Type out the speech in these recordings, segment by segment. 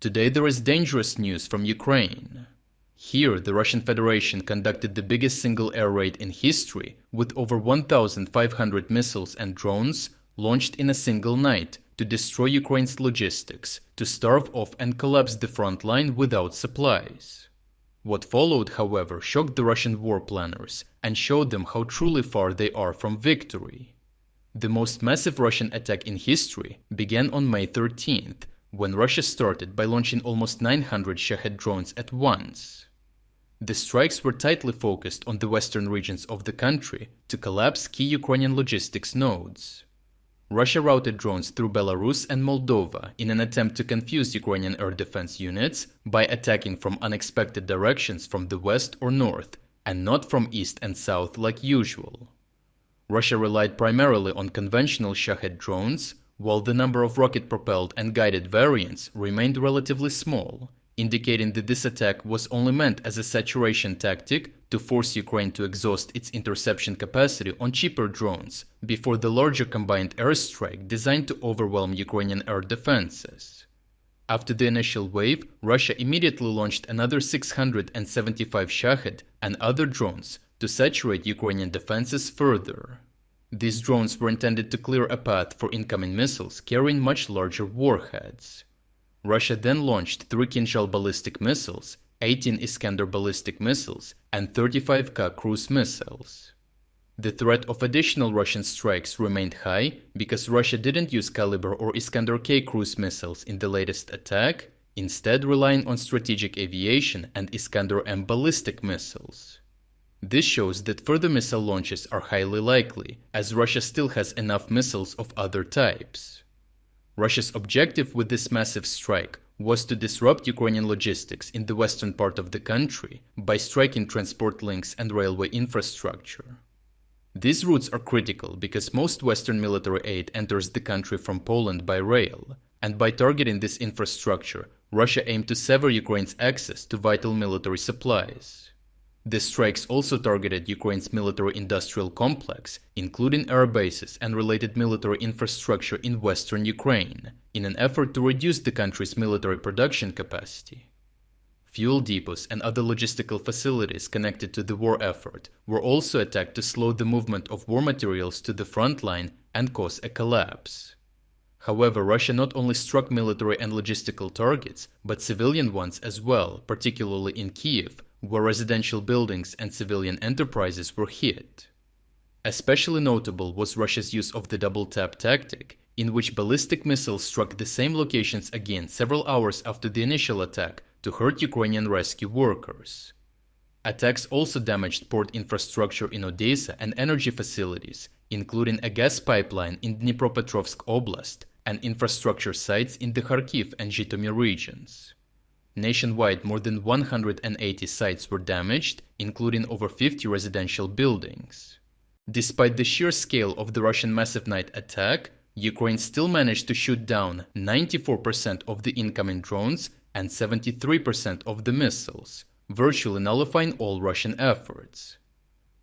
Today there is dangerous news from Ukraine. Here, the Russian Federation conducted the biggest single air raid in history, with over 1,500 missiles and drones launched in a single night to destroy Ukraine's logistics, to starve off and collapse the front line without supplies. What followed, however, shocked the Russian war planners and showed them how truly far they are from victory. The most massive Russian attack in history began on May 13th, when Russia started by launching almost 900 Shahed drones at once. The strikes were tightly focused on the western regions of the country to collapse key Ukrainian logistics nodes. Russia routed drones through Belarus and Moldova in an attempt to confuse Ukrainian air defense units by attacking from unexpected directions from the west or north, and not from east and south like usual. Russia relied primarily on conventional Shahed drones, while the number of rocket-propelled and guided variants remained relatively small, indicating that this attack was only meant as a saturation tactic to force Ukraine to exhaust its interception capacity on cheaper drones before the larger combined airstrike designed to overwhelm Ukrainian air defenses. After the initial wave, Russia immediately launched another 675 Shahed and other drones to saturate Ukrainian defenses further. These drones were intended to clear a path for incoming missiles carrying much larger warheads. Russia then launched 3 Kinzhal ballistic missiles, 18 Iskander ballistic missiles, and 35 Ka cruise missiles. The threat of additional Russian strikes remained high because Russia didn't use Kalibr or Iskander K cruise missiles in the latest attack, instead relying on strategic aviation and Iskander M ballistic missiles. This shows that further missile launches are highly likely, as Russia still has enough missiles of other types. Russia's objective with this massive strike was to disrupt Ukrainian logistics in the western part of the country by striking transport links and railway infrastructure. These routes are critical because most Western military aid enters the country from Poland by rail, and by targeting this infrastructure, Russia aimed to sever Ukraine's access to vital military supplies. The strikes also targeted Ukraine's military-industrial complex, including air bases and related military infrastructure in western Ukraine, in an effort to reduce the country's military production capacity. Fuel depots and other logistical facilities connected to the war effort were also attacked to slow the movement of war materials to the front line and cause a collapse. However, Russia not only struck military and logistical targets, but civilian ones as well, particularly in Kiev, where residential buildings and civilian enterprises were hit. Especially notable was Russia's use of the double-tap tactic, in which ballistic missiles struck the same locations again several hours after the initial attack to hurt Ukrainian rescue workers. Attacks also damaged port infrastructure in Odessa and energy facilities, including a gas pipeline in Dnipropetrovsk Oblast and infrastructure sites in the Kharkiv and Zhytomyr regions. Nationwide, more than 180 sites were damaged, including over 50 residential buildings. Despite the sheer scale of the Russian massive night attack, Ukraine still managed to shoot down 94% of the incoming drones and 73% of the missiles, virtually nullifying all Russian efforts.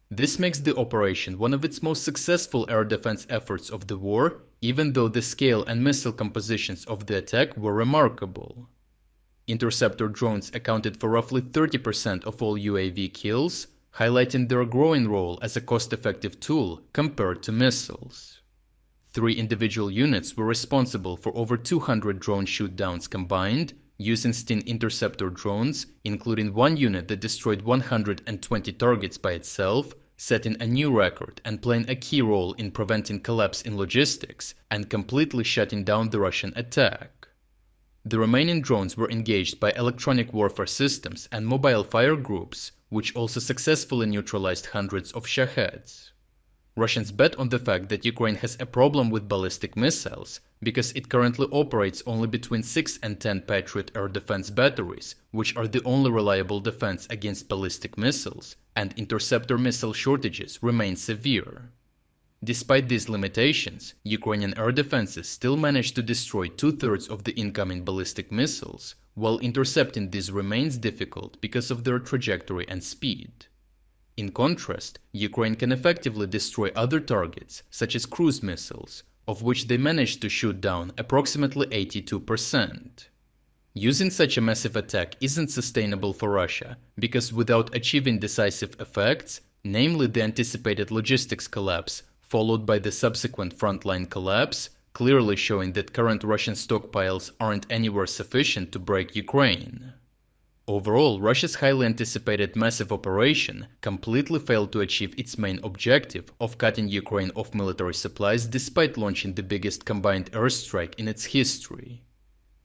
This makes the operation one of its most successful air defense efforts of the war, even though the scale and missile compositions of the attack were remarkable. Interceptor drones accounted for roughly 30% of all UAV kills, highlighting their growing role as a cost-effective tool compared to missiles. 3 individual units were responsible for over 200 drone shoot-downs combined, using Stin interceptor drones, including 1 unit that destroyed 120 targets by itself, setting a new record and playing a key role in preventing collapse in logistics and completely shutting down the Russian attack. The remaining drones were engaged by electronic warfare systems and mobile fire groups, which also successfully neutralized hundreds of Shaheds. Russians bet on the fact that Ukraine has a problem with ballistic missiles because it currently operates only between 6 and 10 Patriot air defense batteries, which are the only reliable defense against ballistic missiles, and interceptor missile shortages remain severe. Despite these limitations, Ukrainian air defenses still managed to destroy 2/3 of the incoming ballistic missiles, while intercepting these remains difficult because of their trajectory and speed. In contrast, Ukraine can effectively destroy other targets, such as cruise missiles, of which they managed to shoot down approximately 82%. Using such a massive attack isn't sustainable for Russia, because without achieving decisive effects, namely the anticipated logistics collapse, followed by the subsequent frontline collapse, clearly showing that current Russian stockpiles aren't anywhere sufficient to break Ukraine. Overall, Russia's highly anticipated massive operation completely failed to achieve its main objective of cutting Ukraine off military supplies despite launching the biggest combined airstrike in its history.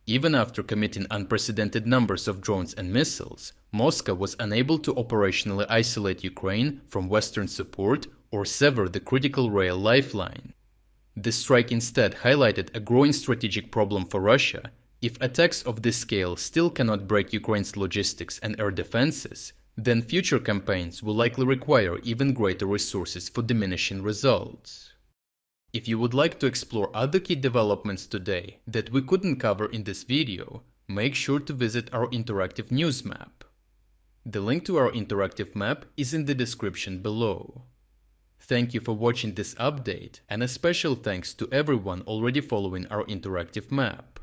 Even after committing unprecedented numbers of drones and missiles, Moscow was unable to operationally isolate Ukraine from Western support or sever the critical rail lifeline. This strike instead highlighted a growing strategic problem for Russia. If attacks of this scale still cannot break Ukraine's logistics and air defenses, then future campaigns will likely require even greater resources for diminishing results. If you would like to explore other key developments today that we couldn't cover in this video, make sure to visit our interactive news map. The link to our interactive map is in the description below. Thank you for watching this update, and a special thanks to everyone already following our interactive map.